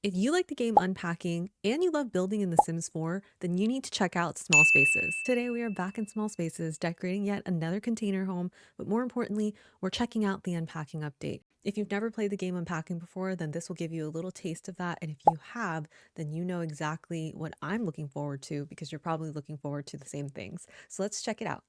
If you like the game Unpacking and you love building in The Sims 4, then you need to check out Small Spaces. Today we are back in Small Spaces, decorating yet another container home, but more importantly, we're checking out the Unpacking update. If you've never played the game Unpacking before, then this will give you a little taste of that, and if you have, then you know exactly what I'm looking forward to because you're probably looking forward to the same things. So let's check it out.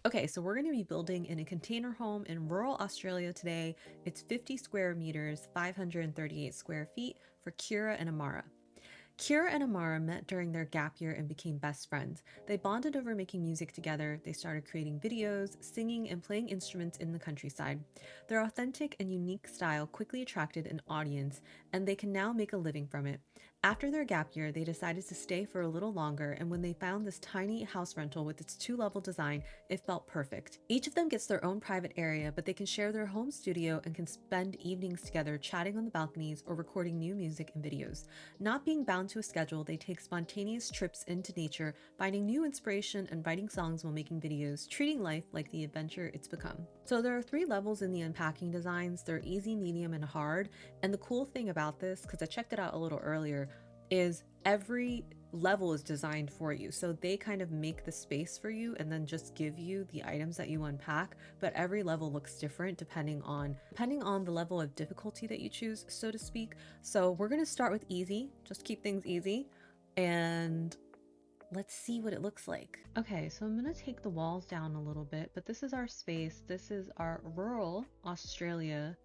Okay, so we're going to be building in a container home in rural Australia today. It's 50 square meters, 538 square feet for Kira and Amara. Kira and Amara met during their gap year and became best friends. They bonded over making music together. They started creating videos, singing, and playing instruments in the countryside. Their authentic and unique style quickly attracted an audience, and they can now make a living from it. After their gap year, they decided to stay for a little longer, and when they found this tiny house rental with its two-level design, it felt perfect. Each of them gets their own private area, but they can share their home studio and can spend evenings together chatting on the balconies or recording new music and videos. Not being bound to a schedule, they take spontaneous trips into nature, finding new inspiration and writing songs while making videos, treating life like the adventure it's become. So there are 3 levels in the unpacking designs. They're easy, medium, and hard. And the cool thing about this, because I checked it out a little earlier, is every level is designed for you. So they kind of make the space for you and then just give you the items that you unpack, but every level looks different depending on the level of difficulty that you choose, so to speak. So we're going to start with easy, just keep things easy, and let's see what it looks like. Okay, so I'm going to take the walls down a little bit, but this is our space. This is our rural Australia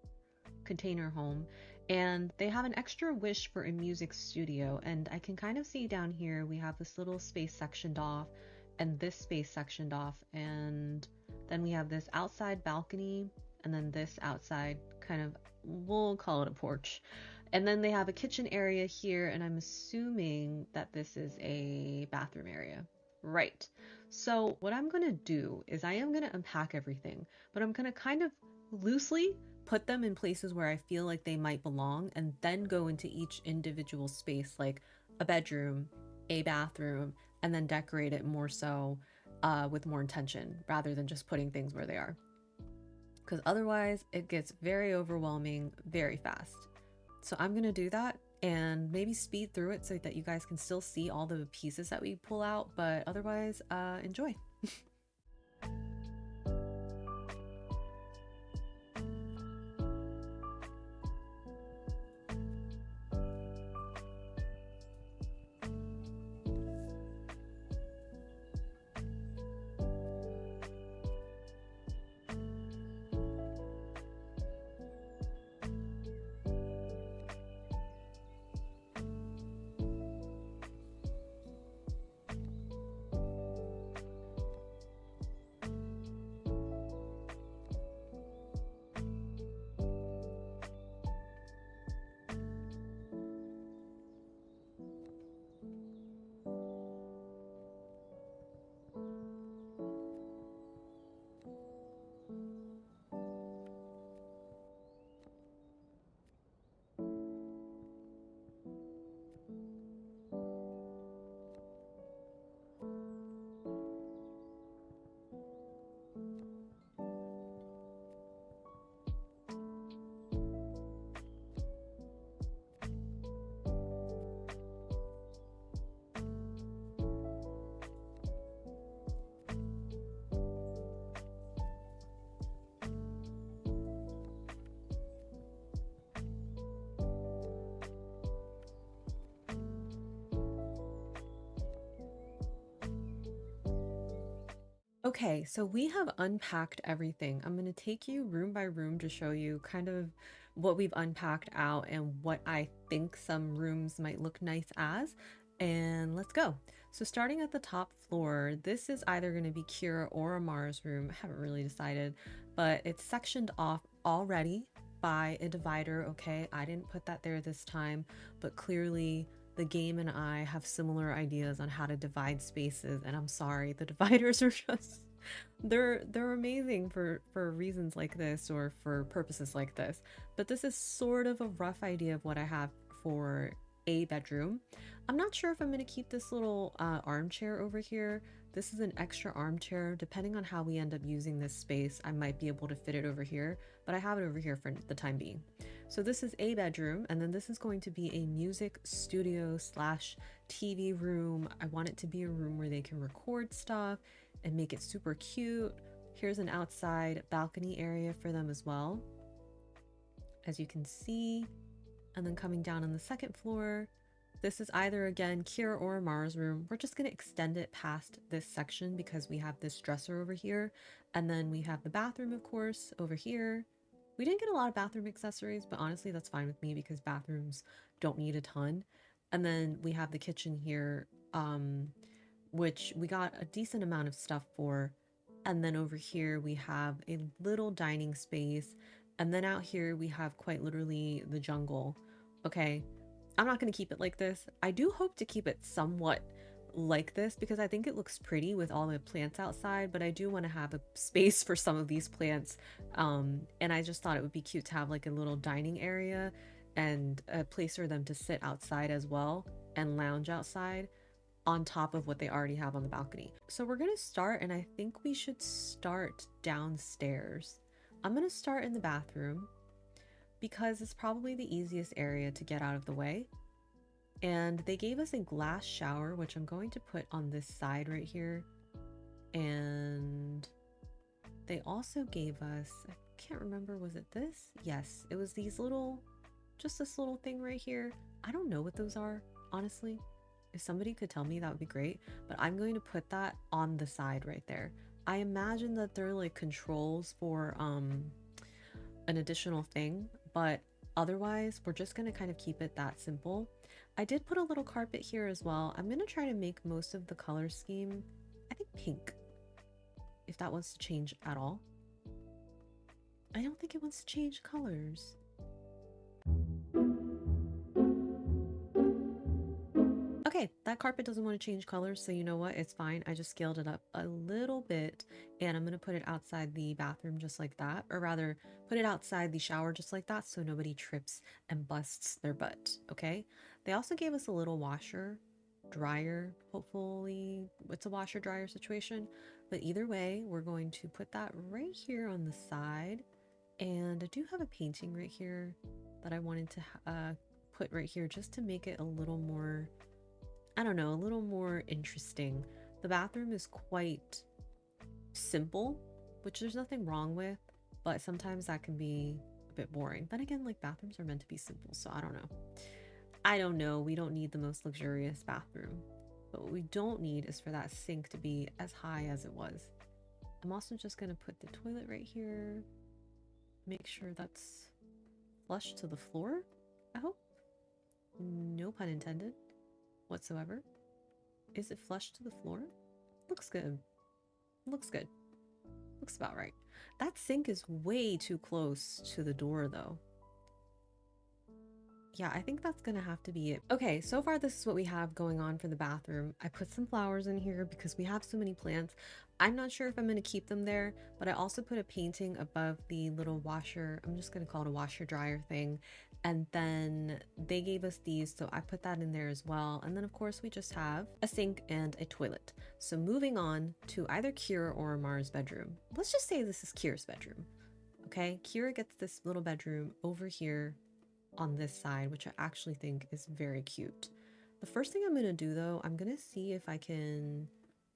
container home, and they have an extra wish for a music studio, and I can kind of see down here we have this little space sectioned off and this space sectioned off, and then we have this outside balcony, and then this outside kind of, we'll call it a porch, and then they have a kitchen area here, and I'm assuming that this is a bathroom area. Right. So what I'm going to do is I am going to unpack everything, but I'm going to kind of loosely put them in places where I feel like they might belong, and then go into each individual space, like a bedroom, a bathroom, and then decorate it more so with more intention rather than just putting things where they are. Because otherwise, it gets very overwhelming very fast. So I'm going to do that and maybe speed through it so that you guys can still see all the pieces that we pull out, but otherwise, enjoy. Okay, so we have unpacked everything. I'm going to take you room by room to show you kind of what we've unpacked out and what I think some rooms might look nice as. And let's go. So starting at the top floor, this is either going to be Kira or Amara's room. I haven't really decided, but it's sectioned off already by a divider. Okay, I didn't put that there this time, but clearly the game and I have similar ideas on how to divide spaces, and I'm sorry, the dividers are just they're amazing for reasons like this or for purposes like this. But this is sort of a rough idea of what I have for a bedroom. I'm not sure if I'm going to keep this little armchair over here. This is an extra armchair. Depending on how we end up using this space, I might be able to fit it over here, but I have it over here for the time being. So this is a bedroom, and then this is going to be a music studio slash TV room. I want it to be a room where they can record stuff and make it super cute. Here's an outside balcony area for them as well, as you can see. And then coming down on the second floor, this is either, again, Kira or Mara's room. We're just going to extend it past this section because we have this dresser over here. And then we have the bathroom, of course, over here. We didn't get a lot of bathroom accessories, but honestly, that's fine with me because bathrooms don't need a ton. And then we have the kitchen here, which we got a decent amount of stuff for. And then over here, we have a little dining space. And then out here, we have quite literally the jungle. Okay, I'm not going to keep it like this. I do hope to keep it somewhat like this because I think it looks pretty with all the plants outside, but I do want to have a space for some of these plants. And I just thought it would be cute to have like a little dining area and a place for them to sit outside as well and lounge outside on top of what they already have on the balcony. So we're going to start, and I think we should start downstairs. I'm going to start in the bathroom because it's probably the easiest area to get out of the way. And they gave us a glass shower, which I'm going to put on this side right here. And they also gave us, I can't remember, was it this? Yes, it was these little, just this little thing right here. I don't know what those are, honestly. If somebody could tell me, that would be great. But I'm going to put that on the side right there. I imagine that they're like controls for an additional thing, but otherwise we're just going to kind of keep it that simple. I did put a little carpet here as well. I'm going to try to make most of the color scheme, I think, pink, if that wants to change at all. I don't think it wants to change colors. Okay, that carpet doesn't want to change colors, so you know what? It's fine. I just scaled it up a little bit, and I'm going to put it outside the bathroom just like that, or rather, put it outside the shower just like that so nobody trips and busts their butt, okay? They also gave us a little washer, dryer. Hopefully, it's a washer dryer situation, but either way, we're going to put that right here on the side, and I do have a painting right here that I wanted to put right here just to make it a little more, I don't know, a little more interesting. The bathroom is quite simple, which there's nothing wrong with, but sometimes that can be a bit boring. Then again, like, bathrooms are meant to be simple, so I don't know. I don't know. We don't need the most luxurious bathroom, but what we don't need is for that sink to be as high as it was. I'm also just going to put the toilet right here. Make sure that's flush to the floor, I hope. No pun intended whatsoever. Is it flush to the floor? Looks good. Looks good. Looks about right. That sink is way too close to the door though. Yeah, I think that's gonna have to be it. Okay, so far this is what we have going on for the bathroom. I put some flowers in here because we have so many plants. I'm not sure if I'm gonna keep them there, but I also put a painting above the little washer. I'm just gonna call it a washer dryer thing. And then they gave us these, so I put that in there as well. And then of course we just have a sink and a toilet. So moving on to either Kira or Amar's bedroom. Let's just say this is Kira's bedroom. Okay, Kira gets this little bedroom over here on this side, which I actually think is very cute. The first thing I'm going to do though, I'm going to see if I can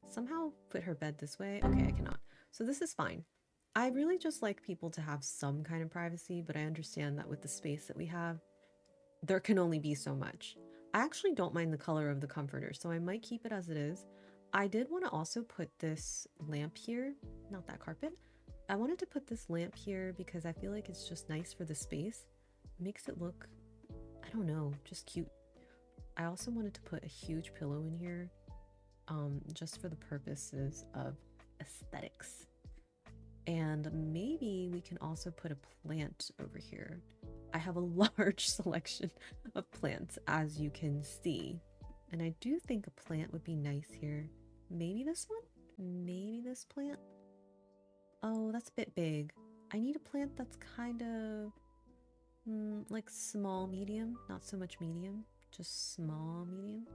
somehow put her bed this way. Okay, I cannot. So this is fine. I really just like people to have some kind of privacy, but I understand that with the space that we have, there can only be so much. I actually don't mind the color of the comforter, so I might keep it as it is. I did want to also put this lamp here, not that carpet. I wanted to put this lamp here because I feel like it's just nice for the space. Makes it look, I don't know, just cute. I also wanted to put a huge pillow in here, just for the purposes of aesthetics. And maybe we can also put a plant over here. I have a large selection of plants, as you can see. And I do think a plant would be nice here. Maybe this one? Maybe this plant? Oh, that's a bit big. I need a plant that's kind of like small medium, not so much medium, just small medium.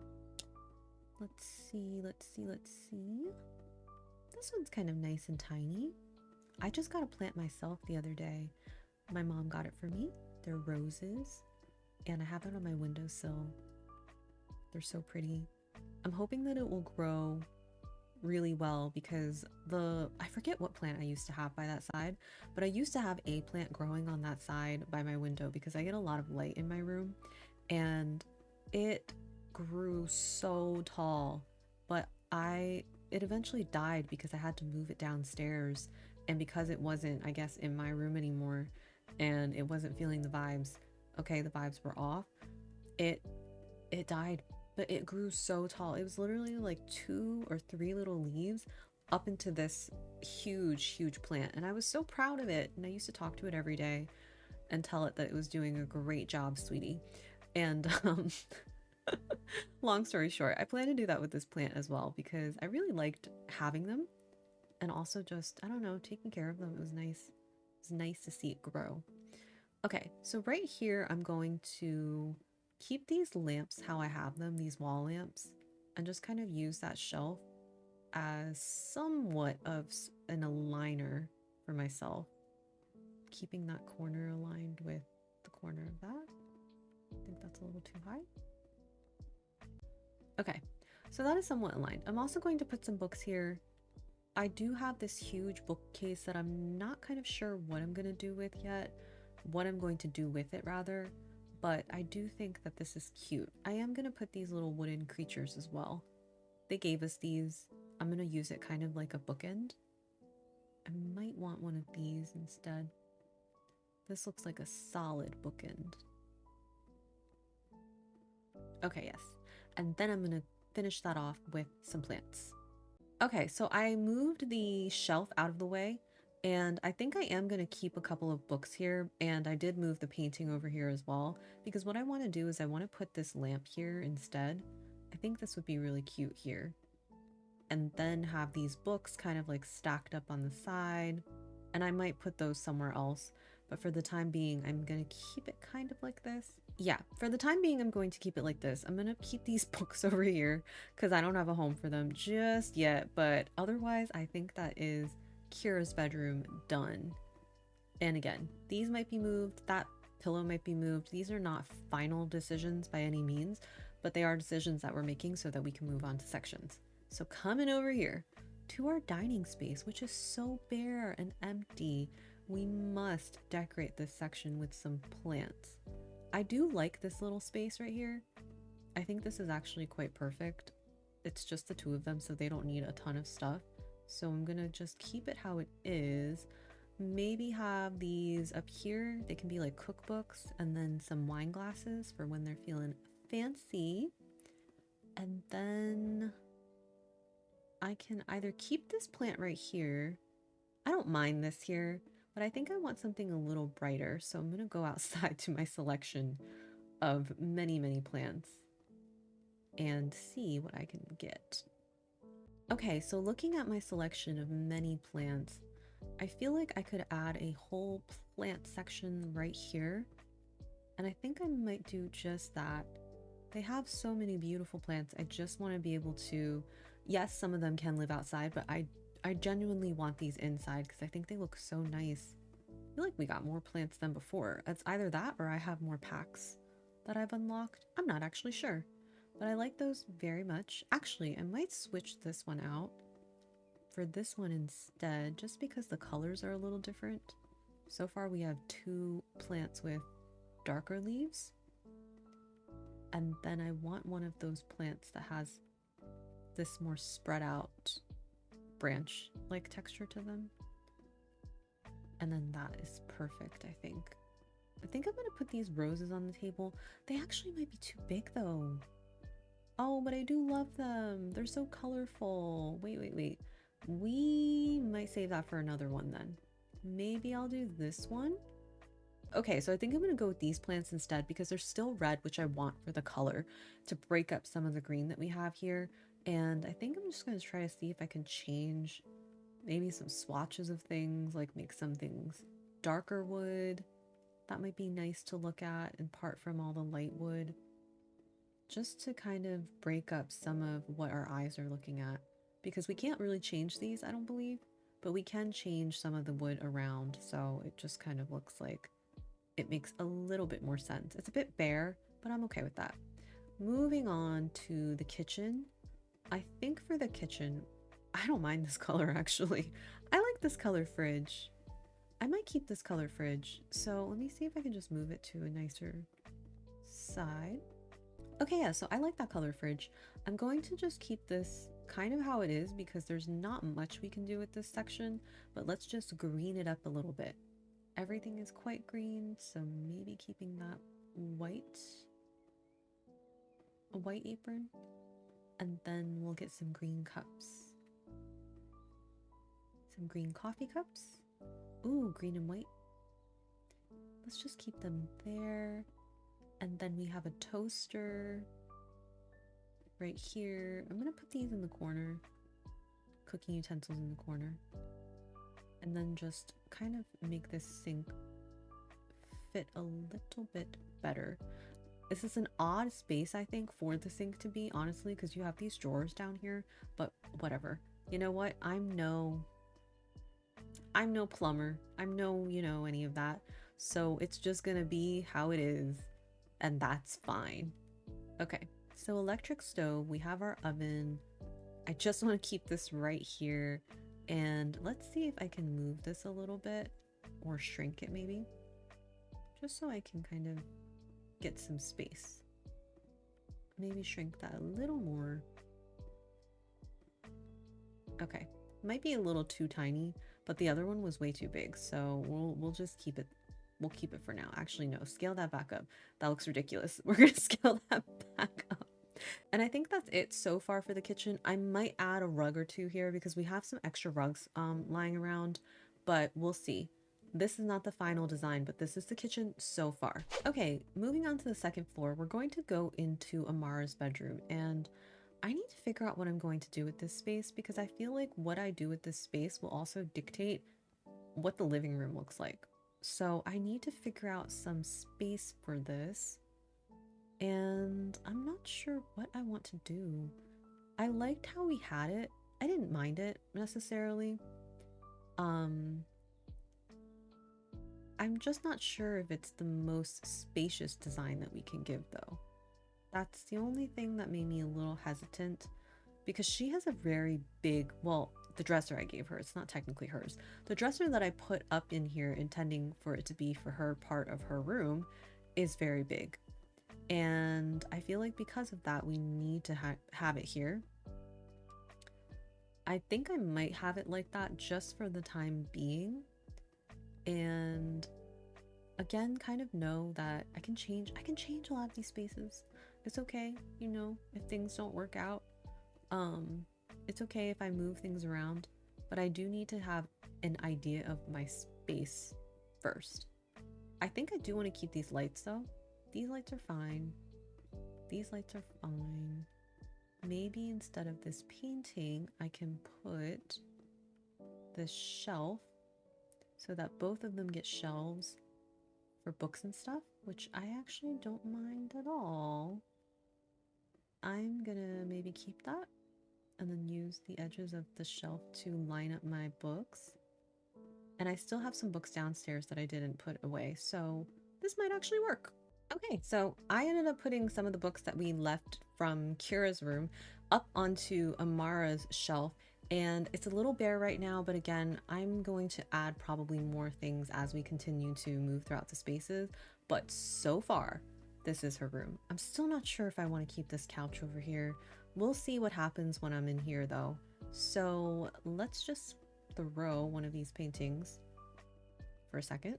Let's see, let's see, let's see. This one's kind of nice and tiny. I just got a plant myself the other day. My mom got it for me, They're roses, and I have it on my windowsill. They're so pretty. I'm hoping that it will grow really well because I forget what plant I used to have by that side, but I used to have a plant growing on that side by my window because I get a lot of light in my room, and it grew so tall, but it eventually died because I had to move it downstairs, and because it wasn't, I guess, in my room anymore and it wasn't feeling the vibes. Okay, the vibes were off. It died, but it grew so tall. It was literally like 2 or 3 little leaves up into this huge plant, and I was so proud of it, and I used to talk to it every day and tell it that it was doing a great job, sweetie. And long story short, I plan to do that with this plant as well because I really liked having them, and also just, I don't know, taking care of them. It was nice. It was nice to see it grow. Okay, so right here, I'm going to keep these lamps how I have them, these wall lamps, and just kind of use that shelf as somewhat of an aligner for myself, keeping that corner aligned with the corner of that. I think that's a little too high. Okay, so that is somewhat aligned. I'm also going to put some books here. I do have this huge bookcase that I'm not kind of sure what I'm going to do with yet, what I'm going to do with it rather, but I do think that this is cute. I am going to put these little wooden creatures as well. They gave us these. I'm going to use it kind of like a bookend. I might want one of these instead. This looks like a solid bookend. Okay, yes. And then I'm going to finish that off with some plants. Okay, so I moved the shelf out of the way, and I think I am going to keep a couple of books here, and I did move the painting over here as well, because what I want to do is I want to put this lamp here instead. I think this would be really cute here. And then have these books kind of like stacked up on the side, and I might put those somewhere else, but for the time being, I'm going to keep it kind of like this. Yeah, for the time being, I'm going to keep it like this. I'm going to keep these books over here because I don't have a home for them just yet. But otherwise, I think that is Kira's bedroom done. And again, these might be moved. That pillow might be moved. These are not final decisions by any means, but they are decisions that we're making so that we can move on to sections. So coming over here to our dining space, which is so bare and empty, we must decorate this section with some plants. I do like this little space right here. I think this is actually quite perfect. It's just the two of them, so they don't need a ton of stuff. So I'm gonna just keep it how it is. Maybe have these up here. They can be like cookbooks, and then some wine glasses for when they're feeling fancy. And then I can either keep this plant right here. I don't mind this here, but I think I want something a little brighter. So I'm gonna go outside to my selection of many plants and see what I can get. Okay, so looking at my selection of many plants, I feel like I could add a whole plant section right here. And I think I might do just that. They have so many beautiful plants. I just want to be able to, yes, some of them can live outside, but I genuinely want these inside because I think they look so nice. I feel like we got more plants than before. It's either that or I have more packs that I've unlocked. I'm not actually sure, but I like those very much. Actually, I might switch this one out for this one instead, just because the colors are a little different. So far we have 2 plants with darker leaves, and then I want one of those plants that has this more spread out branch like texture to them. And then that is perfect, I think. I'm gonna put these roses on the table. They actually might be too big though. Oh, but I do love them. They're so colorful. Wait. We might save that for another one then. Maybe I'll do this one. Okay, so I think I'm gonna go with these plants instead because they're still red, which I want for the color to break up some of the green that we have here. And I think I'm just gonna try to see if I can change maybe some swatches of things, like make some things darker wood. That might be nice to look at apart from all the light wood, just to kind of break up some of what our eyes are looking at, because we can't really change these, I don't believe, but we can change some of the wood around, so it just kind of looks like it makes a little bit more sense. It's a bit bare, but I'm okay with that. Moving on to the kitchen. I think for the kitchen, I don't mind this color actually. I like this color fridge. I might keep this color fridge. So let me see if I can just move it to a nicer side. Okay, yeah, so I like that color fridge. I'm going to just keep this kind of how it is because there's not much we can do with this section, but let's just green it up a little bit. Everything is quite green, so maybe keeping that a white apron, and then we'll get some green cups. Some green coffee cups. Ooh, green and white. Let's just keep them there. And then we have a toaster right here. I'm gonna put these in the corner. Cooking utensils in the corner. And then just kind of make this sink fit a little bit better. This is an odd space, I think, for the sink to be, honestly, because you have these drawers down here, but whatever. You know what? I'm no plumber. I'm no, any of that. So it's just gonna be how it is, and that's fine. Okay, so electric stove, we have our oven. I just want to keep this right here, and let's see if I can move this a little bit or shrink it maybe, just so I can kind of get some space. Maybe shrink that a little more. Okay, might be a little too tiny, but the other one was way too big, so we'll just keep it. We'll keep it for now. Actually, no, scale that back up. That looks ridiculous. We're gonna scale that back up. And I think that's it so far for the kitchen. I might add a rug or two here because we have some extra rugs lying around, but we'll see. This is not the final design, but this is the kitchen so far. Okay, moving on to the second floor, we're going to go into Amara's bedroom, and I need to figure out what I'm going to do with this space because I feel like what I do with this space will also dictate what the living room looks like. So I need to figure out some space for this, and I'm not sure what I want to do. I liked how we had it. I didn't mind it necessarily. I'm just not sure if it's the most spacious design that we can give though. That's the only thing that made me a little hesitant because she has a very big, well, the dresser I gave her, it's not technically hers. The dresser that I put up in here intending for it to be for her part of her room is very big. And I feel like because of that, we need to have it here. I think I might have it like that just for the time being. And again, kind of know that I can change a lot of these spaces. It's okay, if things don't work out. It's okay if I move things around, but I do need to have an idea of my space first. I think I do want to keep these lights though. These lights are fine. These lights are fine. Maybe instead of this painting, I can put this shelf so that both of them get shelves for books and stuff, which I actually don't mind at all. I'm gonna maybe keep that and then use the edges of the shelf to line up my books. And I still have some books downstairs that I didn't put away, so this might actually work. Okay, so I ended up putting some of the books that we left from Kira's room up onto Amara's shelf, and it's a little bare right now, but again, I'm going to add probably more things as we continue to move throughout the spaces, but so far, this is her room. I'm still not sure if I want to keep this couch over here. We'll see what happens when I'm in here though. So let's just throw one of these paintings for a second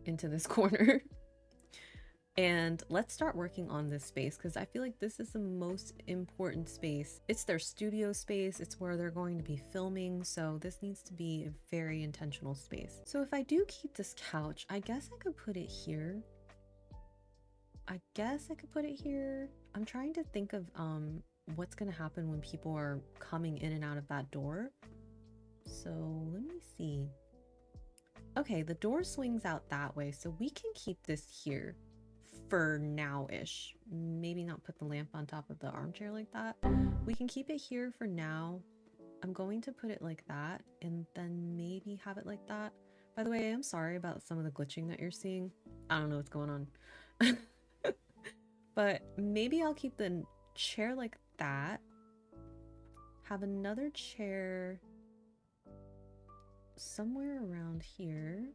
into this corner. And let's start working on this space because I feel like this is the most important space. It's their studio space. It's where they're going to be filming. So this needs to be a very intentional space. So if I do keep this couch, I guess I could put it here. I'm trying to think of what's going to happen when people are coming in and out of that door. So let me see. Okay, the door swings out that way. So we can keep this here for now-ish. Maybe not put the lamp on top of the armchair like that. We can keep it here for now. I'm going to put it like that and then maybe have it like that. By the way, I am sorry about some of the glitching that you're seeing. I don't know what's going on. But maybe I'll keep the chair like that. Have another chair somewhere around here.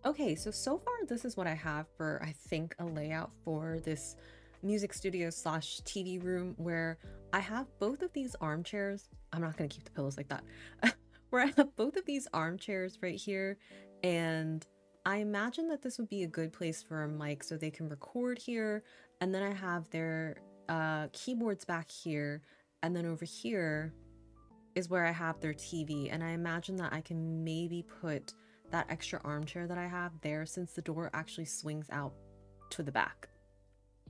Okay, so far this is what I have for, I think, a layout for this music studio slash TV room where I have both of these armchairs. I'm not gonna keep the pillows like that. Where I have both of these armchairs right here, and I imagine that this would be a good place for a mic so they can record here, and then I have their keyboards back here, and then over here is where I have their TV, and I imagine that I can maybe put that extra armchair that I have there since the door actually swings out to the back.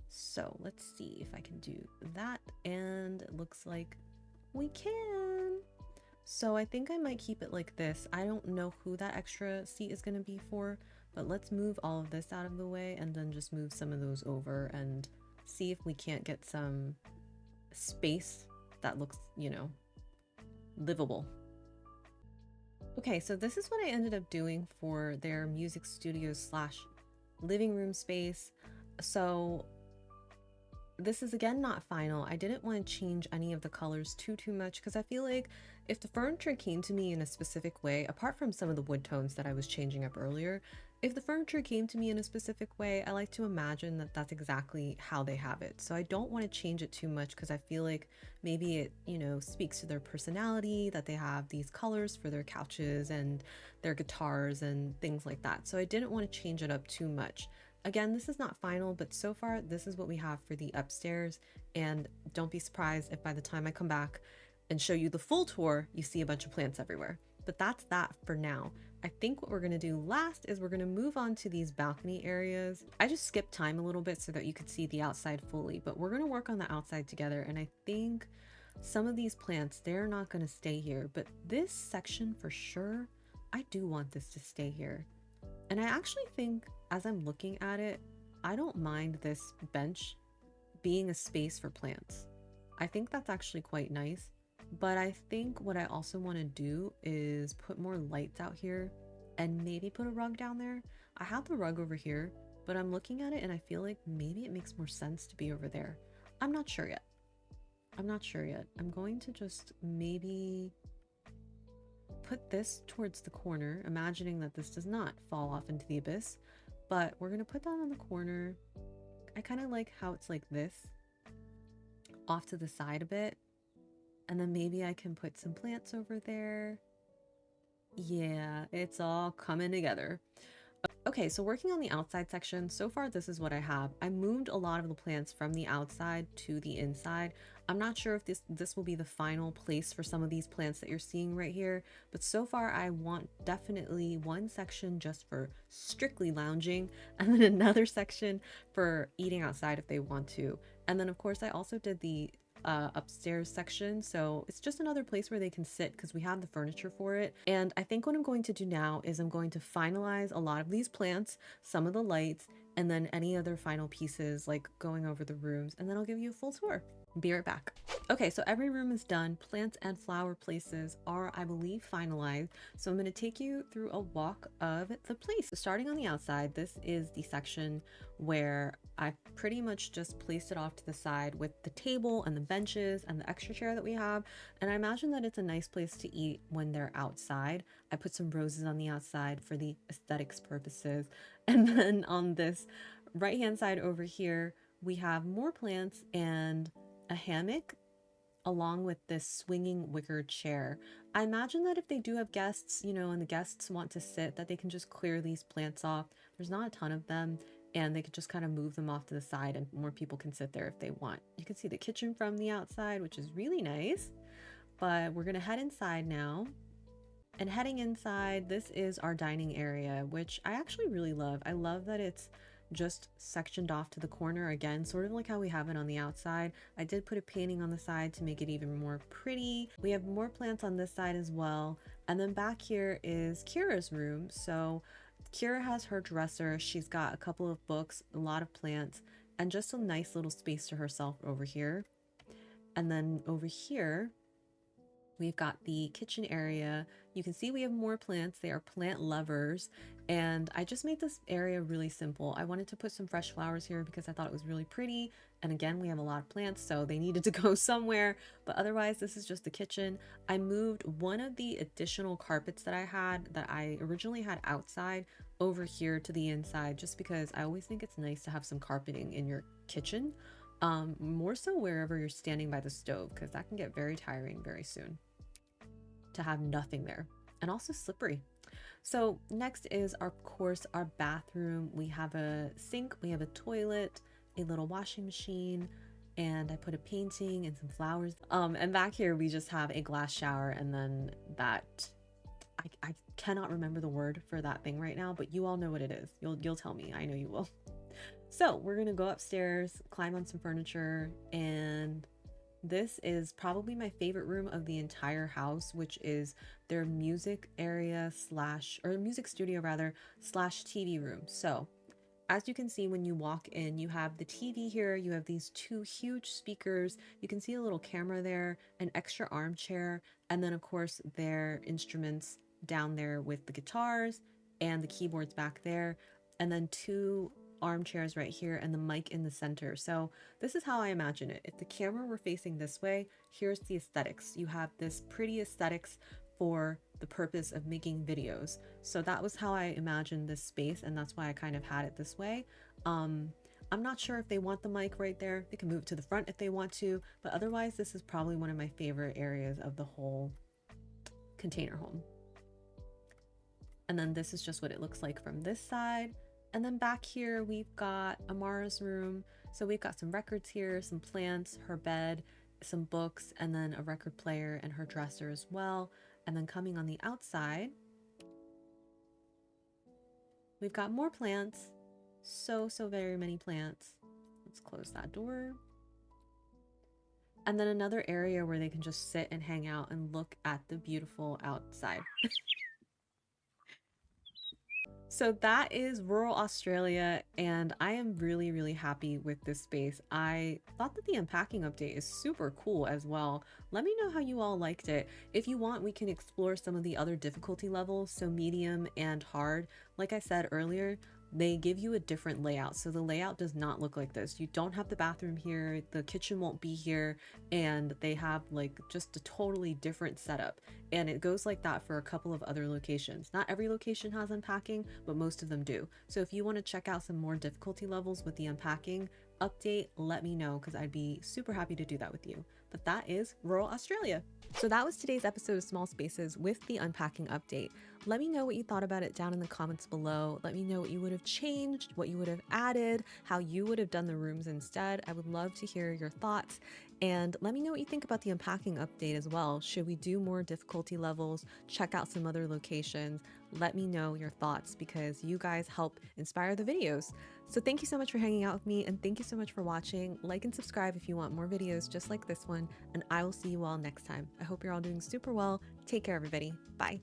So let's see if I can do that, and it looks like we can. So I think I might keep it like this. I don't know who that extra seat is going to be for, but let's move all of this out of the way and then just move some of those over and see if we can't get some space that looks, you know, livable. Okay, so this is what I ended up doing for their music studio slash living room space. So this is again not final. I didn't want to change any of the colors too much because I feel like if the furniture came to me in a specific way, apart from some of the wood tones that I was changing up earlier, if the furniture came to me in a specific way, I like to imagine that that's exactly how they have it. So I don't want to change it too much because I feel like maybe it, you know, speaks to their personality that they have these colors for their couches and their guitars and things like that. So I didn't want to change it up too much. Again, this is not final, but so far this is what we have for the upstairs, and don't be surprised if by the time I come back and show you the full tour, you see a bunch of plants everywhere. But that's that for now. I think what we're gonna do last is we're gonna move on to these balcony areas. I just skipped time a little bit so that you could see the outside fully, but we're gonna work on the outside together, and I think some of these plants, they're not gonna stay here, but this section for sure, I do want this to stay here. And I actually think, as I'm looking at it, I don't mind this bench being a space for plants. I think that's actually quite nice. But I think what I also want to do is put more lights out here and maybe put a rug down there. I have the rug over here, but I'm looking at it and I feel like maybe it makes more sense to be over there. I'm not sure yet. I'm not sure yet. I'm going to just maybe put this towards the corner, imagining that this does not fall off into the abyss, but we're gonna put that on the corner. I kind of like how it's like this, off to the side a bit, and then maybe I can put some plants over there. Yeah, it's all coming together. Okay, so working on the outside section, so far this is what I have. I moved a lot of the plants from the outside to the inside. I'm not sure if this will be the final place for some of these plants that you're seeing right here, but so far I want definitely one section just for strictly lounging, and then another section for eating outside if they want to. And then of course I also did the upstairs section, so it's just another place where they can sit because we have the furniture for it. And I think what I'm going to do now is I'm going to finalize a lot of these plants, some of the lights, and then any other final pieces like going over the rooms, and then I'll give you a full tour. Be right back. Okay, so every room is done. Plants and flower places are, I believe, finalized. So I'm going to take you through a walk of the place. So starting on the outside, this is the section where I pretty much just placed it off to the side with the table and the benches and the extra chair that we have. And I imagine that it's a nice place to eat when they're outside. I put some roses on the outside for the aesthetics purposes. And then on this right hand side over here, we have more plants and a hammock along with this swinging wicker chair. I imagine that if they do have guests, you know, and the guests want to sit, that they can just clear these plants off. There's not a ton of them, and they could just kind of move them off to the side and more people can sit there if they want. You can see the kitchen from the outside, which is really nice. But we're gonna head inside now. And heading inside, this is our dining area, which I actually really love. I love that it's just sectioned off to the corner again, sort of like how we have it on the outside. I did put a painting on the side to make it even more pretty. We have more plants on this side as well. And then back here is Kira's room. So Kira has her dresser. She's got a couple of books, a lot of plants, and just a nice little space to herself over here. And then over here, we've got the kitchen area. You can see we have more plants. They are plant lovers. And I just made this area really simple. I wanted to put some fresh flowers here because I thought it was really pretty. And again, we have a lot of plants, so they needed to go somewhere. But otherwise, this is just the kitchen. I moved one of the additional carpets that I originally had outside over here to the inside, just because I always think it's nice to have some carpeting in your kitchen. More so wherever you're standing by the stove, because that can get very tiring very soon to have nothing there, and also slippery. So next is, of course, our bathroom. We have a sink, we have a toilet, a little washing machine, and I put a painting and some flowers. And back here we just have a glass shower, and then that I cannot remember the word for that thing right now, but you all know what it is. You'll tell me. I know you will. So we're gonna go upstairs, climb on some furniture, and this is probably my favorite room of the entire house, which is their music area or music studio rather, slash TV room. So as you can see, when you walk in, you have the TV here, you have these two huge speakers, you can see a little camera there, an extra armchair, and then of course their instruments down there with the guitars and the keyboards back there, and then two armchairs right here and the mic in the center. So this is how I imagine it. If the camera were facing this way, here's the aesthetics. You have this pretty aesthetics for the purpose of making videos. So that was how I imagined this space, and that's why I kind of had it this way. I'm not sure if they want the mic right there. They can move it to the front if they want to, but otherwise this is probably one of my favorite areas of the whole container home. And then this is just what it looks like from this side. And then back here, we've got Amara's room. So we've got some records here, some plants, her bed, some books, and then a record player and her dresser as well. And then coming on the outside, we've got more plants. So very many plants. Let's close that door. And then another area where they can just sit and hang out and look at the beautiful outside. So that is rural Australia, and I am really happy with this space. I thought that the unpacking update is super cool as well. Let me know how you all liked it. If you want, we can explore some of the other difficulty levels, so medium and hard. Like I said earlier, they give you a different layout. So the layout does not look like this. You don't have the bathroom here, the kitchen won't be here, and they have like just a totally different setup. And it goes like that for a couple of other locations. Not every location has unpacking, but most of them do. So if you want to check out some more difficulty levels with the unpacking update, let me know, because I'd be super happy to do that with you. But that is rural Australia. So that was today's episode of Small Spaces with the unpacking update. Let me know what you thought about it down in the comments below. Let me know what you would have changed, what you would have added, how you would have done the rooms instead. I would love to hear your thoughts. And let me know what you think about the unpacking update as well. Should we do more difficulty levels? Check out some other locations? Let me know your thoughts, because you guys help inspire the videos. So thank you so much for hanging out with me, and thank you so much for watching. Like and subscribe if you want more videos just like this one, and I will see you all next time. I hope you're all doing super well. Take care, everybody. Bye.